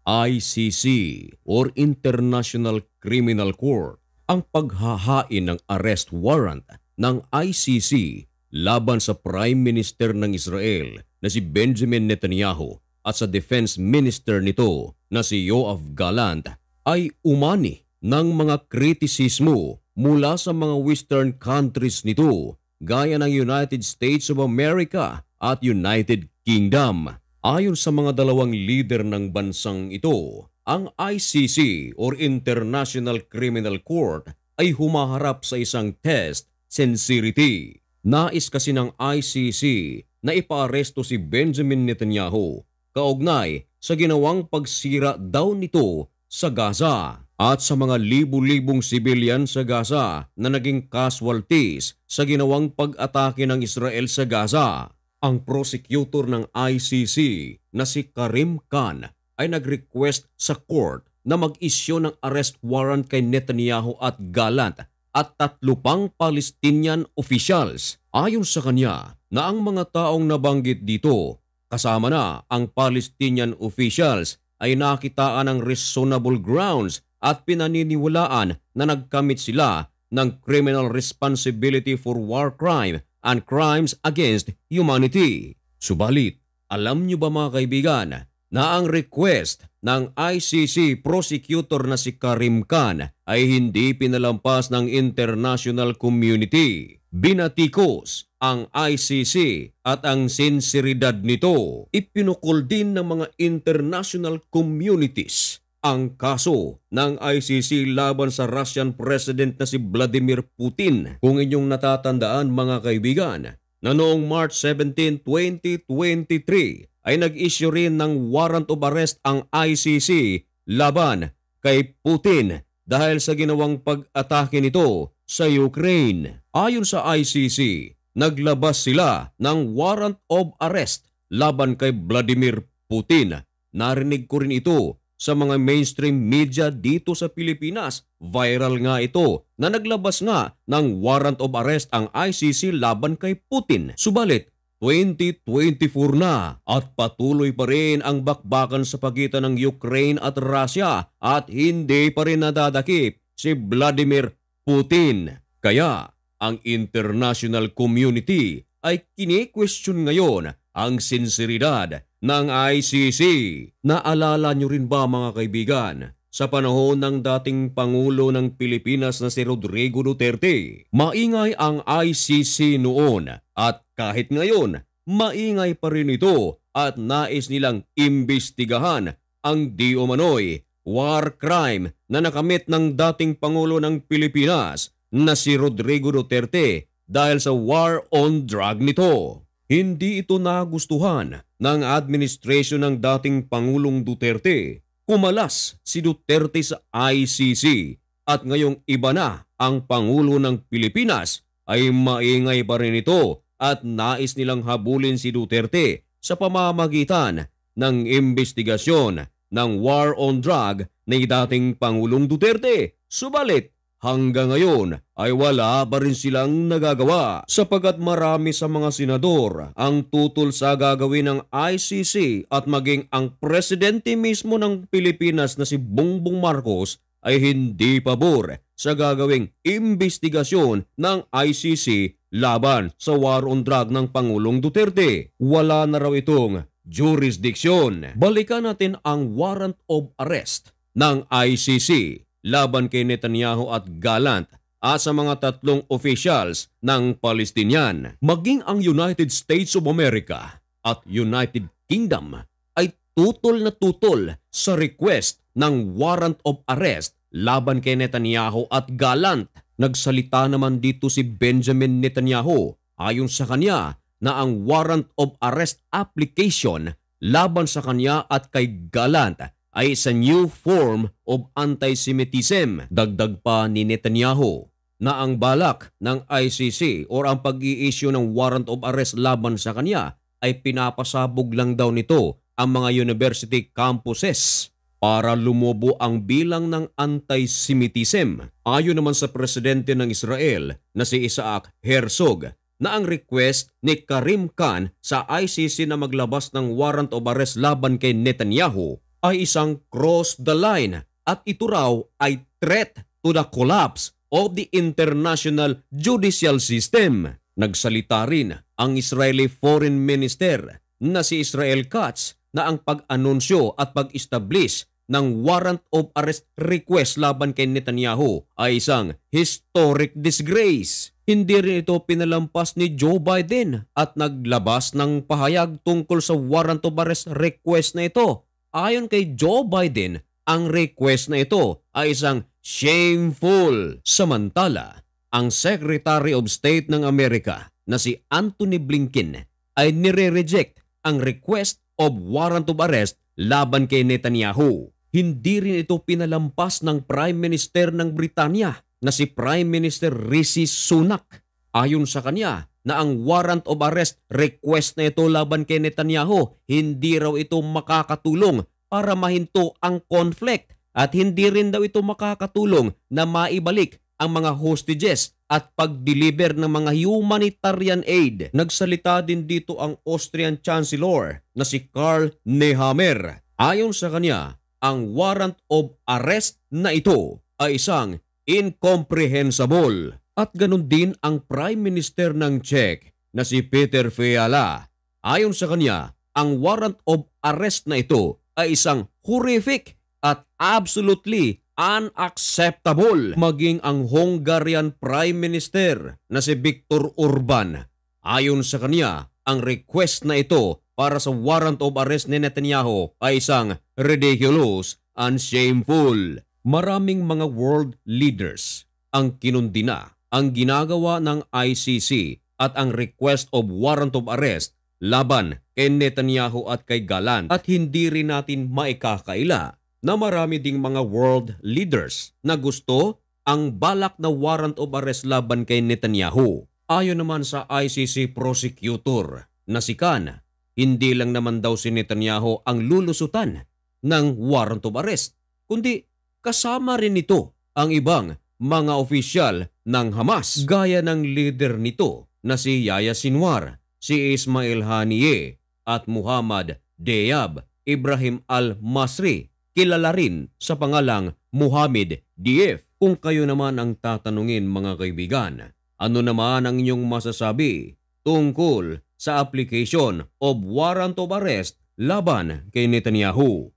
ICC or International Criminal Court ang paghahain ng arrest warrant ng ICC laban sa Prime Minister ng Israel na si Benjamin Netanyahu at sa Defense Minister nito na si Yoav Gallant ay umani ng mga kritisismo mula sa mga Western countries nito gaya ng United States of America at United Kingdom. Ayon sa mga dalawang leader ng bansang ito, ang ICC or International Criminal Court ay humaharap sa isang test sincerity. Nais kasi ng ICC na ipaaresto si Benjamin Netanyahu kaugnay sa ginawang pagsira daw nito sa Gaza at sa mga libu-libong sibilyan sa Gaza na naging casualties sa ginawang pag-atake ng Israel sa Gaza. Ang prosecutor ng ICC na si Karim Khan ay nag-request sa court na mag-issue ng arrest warrant kay Netanyahu at Gallant at 3 pang Palestinian officials. Ayon sa kanya na ang mga taong nabanggit dito, kasama na ang Palestinian officials, ay nakitaan ng reasonable grounds at pinaniniwalaan na nagkamit sila ng criminal responsibility for war crime and crimes against humanity. Subalit, alam niyo ba mga kaibigan na ang request ng ICC prosecutor na si Karim Khan ay hindi pinalampas ng international community? Binatikos ang ICC at ang sinseridad nito. Ipinukol din ng mga international communities ang kaso ng ICC laban sa Russian President na si Vladimir Putin. Kung inyong natatandaan mga kaibigan, na noong March 17, 2023 ay nag-issue rin ng warrant of arrest ang ICC laban kay Putin dahil sa ginawang pag-atake nito sa Ukraine. Ayon sa ICC, naglabas sila ng warrant of arrest laban kay Vladimir Putin. Narinig ko rin ito sa mga mainstream media dito sa Pilipinas. Viral nga ito na naglabas nga ng warrant of arrest ang ICC laban kay Putin. Subalit, 2024 na at patuloy pa rin ang bakbakan sa pagitan ng Ukraine at Russia at hindi pa rin nadadakip si Vladimir Putin. Kaya ang international community ay kini-question ngayon ang sinseridad ng ICC. Naalala nyo rin ba mga kaibigan, sa panahon ng dating Pangulo ng Pilipinas na si Rodrigo Duterte, maingay ang ICC noon at kahit ngayon, maingay pa rin ito at nais nilang imbestigahan ang di umano'y war crime na nakamit ng dating Pangulo ng Pilipinas na si Rodrigo Duterte dahil sa war on drug nito. Hindi ito nagustuhan ng administrasyon ng dating Pangulong Duterte. Kumalas si Duterte sa ICC at ngayong iba na ang Pangulo ng Pilipinas ay maingay pa rin ito at nais nilang habulin si Duterte sa pamamagitan ng investigasyon ng war on drug ni dating Pangulong Duterte. Subalit, hanggang ngayon ay wala pa rin silang nagagawa sapagkat marami sa mga senador ang tutol sa gagawin ng ICC at maging ang presidente mismo ng Pilipinas na si Bongbong Marcos ay hindi pabor sa gagawing investigasyon ng ICC laban sa war on drug ng Pangulong Duterte. Wala na raw itong jurisdiction. Balikan natin ang warrant of arrest ng ICC laban kay Netanyahu at Gallant at sa mga 3 officials ng Palestinian. Maging ang United States of America at United Kingdom ay tutol na tutol sa request ng warrant of arrest laban kay Netanyahu at Gallant. Nagsalita naman dito si Benjamin Netanyahu ayon sa kanya na ang warrant of arrest application laban sa kanya at kay Gallant ay sa new form of anti-Semitism. Dagdag pa ni Netanyahu na ang balak ng ICC o ang pag-i-issue ng warrant of arrest laban sa kanya ay pinapasabog lang daw nito ang mga university campuses para lumubo ang bilang ng anti-Semitism. Ayon naman sa presidente ng Israel na si Isaac Herzog na ang request ni Karim Khan sa ICC na maglabas ng warrant of arrest laban kay Netanyahu ay isang cross the line at ito raw ay threat to the collapse of the international judicial system. Nagsalita rin ang Israeli Foreign Minister na si Israel Katz na ang pag-anunsyo at pag-establish ng warrant of arrest request laban kay Netanyahu ay isang historic disgrace. Hindi rin ito pinalampas ni Joe Biden at naglabas ng pahayag tungkol sa warrant of arrest request na ito. Ayon kay Joe Biden, ang request na ito ay isang shameful. Samantala, ang Secretary of State ng Amerika na si Antony Blinken ay nire-reject ang request of warrant of arrest laban kay Netanyahu. Hindi rin ito pinalampas ng Prime Minister ng Britanya na si Prime Minister Rishi Sunak. Ayon sa kanya na ang warrant of arrest request na ito laban kay Netanyahu, hindi raw ito makakatulong para mahinto ang conflict at hindi rin daw ito makakatulong na maibalik ang mga hostages at pag-deliver ng mga humanitarian aid. Nagsalita din dito ang Austrian Chancellor na si Karl Nehammer. Ayon sa kanya, ang warrant of arrest na ito ay isang incomprehensible. At ganun din ang Prime Minister ng Czech na si Peter Fiala. Ayon sa kanya, ang warrant of arrest na ito ay isang horrific at absolutely unacceptable. Maging ang Hungarian Prime Minister na si Viktor Orban. Ayon sa kanya, ang request na ito para sa warrant of arrest ni Netanyahu ay isang ridiculous and shameful. Maraming mga world leaders ang kinundina ang ginagawa ng ICC at ang request of warrant of arrest laban kay Netanyahu at kay Gallant. At hindi rin natin maikakaila na marami ding mga world leaders na gusto ang balak na warrant of arrest laban kay Netanyahu. Ayon naman sa ICC prosecutor na si Khan, hindi lang naman daw si Netanyahu ang lulusutan ng warrant of arrest, kundi kasama rin nito ang ibang mga opisyal ng Hamas gaya ng leader nito na si Yahya Sinwar, si Ismail Haniyeh at Muhammad Diab Ibrahim al-Masri, kilala rin sa pangalang Mohammed Dief. Kung kayo naman ang tatanungin mga kaibigan, ano naman ang inyong masasabi tungkol sa application of warrant of arrest laban kay Netanyahu?